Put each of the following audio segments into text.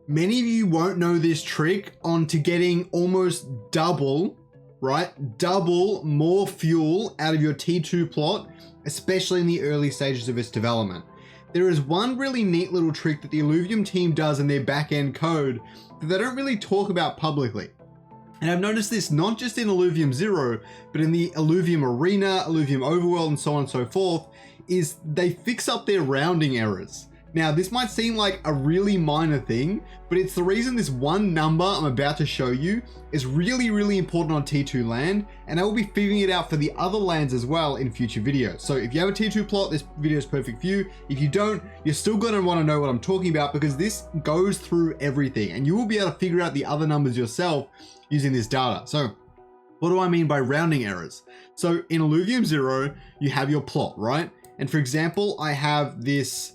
Many of you won't know this trick onto getting almost double, right? Double more fuel out of your T2 plot, especially in the early stages of its development. There is one really neat little trick that the Illuvium team does in their back-end code that they don't really talk about publicly. And I've noticed this not just in Illuvium Zero, but in the Illuvium Arena, Illuvium Overworld, and so on and so forth, is they fix up their rounding errors. Now, this might seem like a really minor thing, but it's the reason this one number I'm about to show you is really, really important on T2 land, and I will be figuring it out for the other lands as well in future videos. So if you have a T2 plot, this video is perfect for you. If you don't, you're still gonna wanna know what I'm talking about because this goes through everything, and you will be able to figure out the other numbers yourself using this data. So what do I mean by rounding errors? So in Illuvium Zero, you have your plot, right? And for example, I have this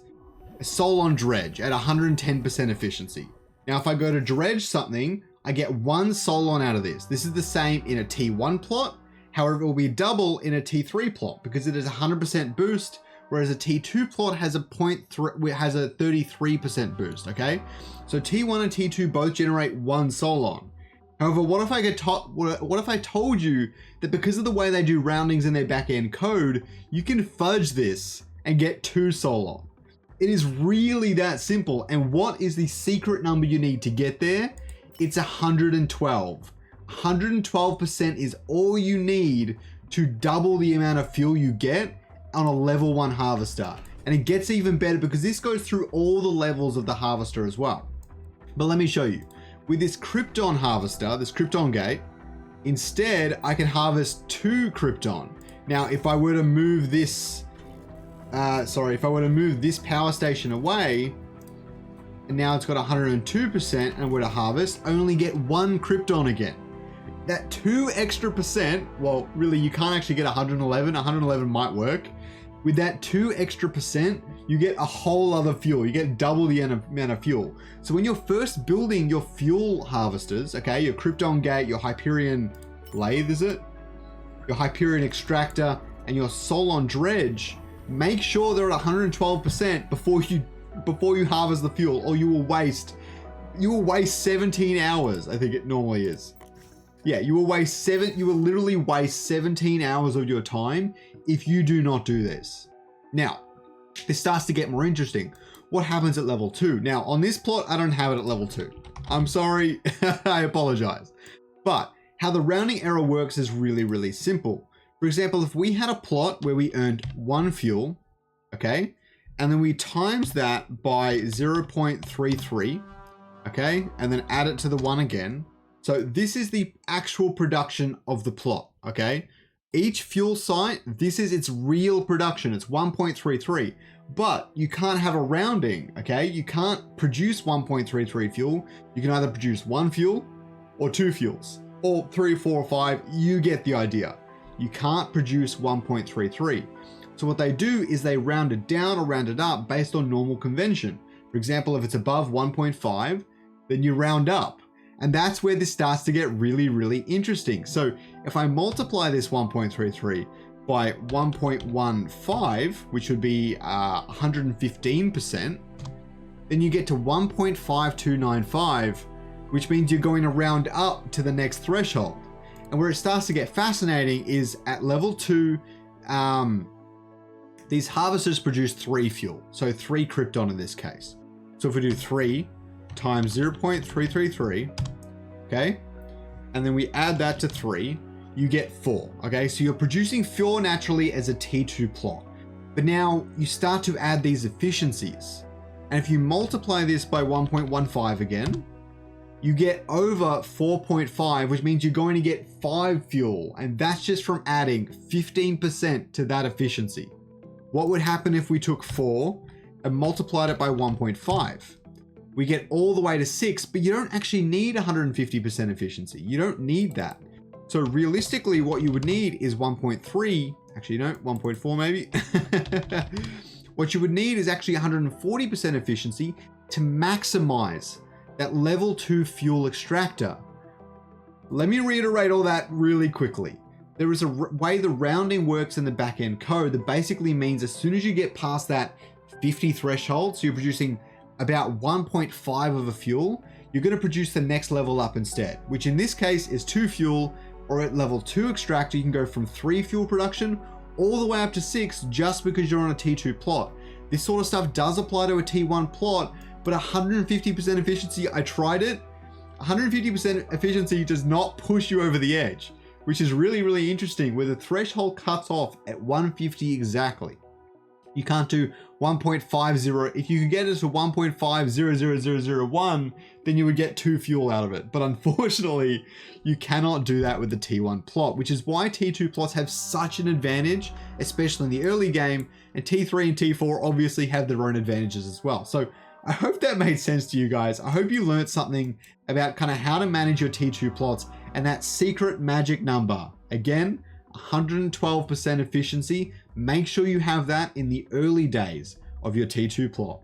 Solon dredge at 110% efficiency. Now, if I go to dredge something, I get one Solon out of this. This is the same in a T1 plot. However, it will be double in a T3 plot because it is 100% boost, whereas a T2 plot has a 33% boost, okay? So T1 and T2 both generate one Solon. However, what if I told you that because of the way they do roundings in their back-end code, you can fudge this and get two Solon? It is really that simple. And what is the secret number you need to get there? It's 112. 112% is all you need to double the amount of fuel you get on a level 1 harvester. And it gets even better because this goes through all the levels of the harvester as well. But let me show you. With this Krypton harvester, this Krypton gate, instead I can harvest 2 Krypton. Now, if I were to move this if I were to move this power station away, and now it's got 102% and were to harvest, I only get 1 Krypton again. That 2 extra percent, well, really you can't actually get 111, 111 might work. With that 2 extra percent, you get a whole other fuel. You get double the amount of fuel. So when you're first building your fuel harvesters, okay, your Krypton gate, your Hyperion lathe, is it? Your Hyperion extractor, and your Solon dredge, make sure they're at 112% before you harvest the fuel, or you will waste 17 hours. I think it normally is. Yeah, you will literally waste 17 hours of your time if you do not do this. Now, this starts to get more interesting. What happens at level 2? Now, on this plot, I don't have it at level 2. I'm sorry, I apologize. But how the rounding error works is really, really simple. For example, if we had a plot where we earned 1 fuel, okay, and then we times that by 0.33, okay, and then add it to the 1 again. So this is the actual production of the plot, okay? Each fuel site, this is its real production. It's 1.33, but you can't have a rounding, okay? You can't produce 1.33 fuel. You can either produce 1 fuel or 2 fuels, or 3, 4, or 5. You get the idea. You can't produce 1.33. So what they do is they round it down or round it up based on normal convention. For example, if it's above 1.5, then you round up. And that's where this starts to get really, really interesting. So if I multiply this 1.33 by 1.15, which would be 115%, then you get to 1.5295, which means you're going to round up to the next threshold. And where it starts to get fascinating is at level 2, these harvesters produce 3 fuel. So 3 Krypton in this case. So if we do 3 times 0.333, okay, and then we add that to 3, you get 4, okay? So you're producing fuel naturally as a T2 plot. But now you start to add these efficiencies. And if you multiply this by 1.15 again, you get over 4.5, which means you're going to get 5 fuel. And that's just from adding 15% to that efficiency. What would happen if we took 4 and multiplied it by 1.5? We get all the way to 6, but you don't actually need 150% efficiency. You don't need that. So realistically, what you would need is 1.3, actually no, 1.4 maybe. What you would need is actually 140% efficiency to maximize that level 2 fuel extractor. Let me reiterate all that really quickly. There is a way the rounding works in the back-end code that basically means as soon as you get past that 50 threshold, so you're producing about 1.5 of a fuel, you're going to produce the next level up instead, which in this case is 2 fuel, or at level 2 extractor, you can go from 3 fuel production all the way up to 6 just because you're on a T2 plot. This sort of stuff does apply to a T1 plot, but 150% efficiency, I tried it. 150% efficiency does not push you over the edge, which is really, really interesting, where the threshold cuts off at 150 exactly. You can't do 1.50. If you could get it to 1.500001, then you would get 2 fuel out of it. But unfortunately, you cannot do that with the T1 plot, which is why T2 plots have such an advantage, especially in the early game, and T3 and T4 obviously have their own advantages as well. So I hope that made sense to you guys. I hope you learned something about kind of how to manage your T2 plots and that secret magic number. Again, 112% efficiency. Make sure you have that in the early days of your T2 plot.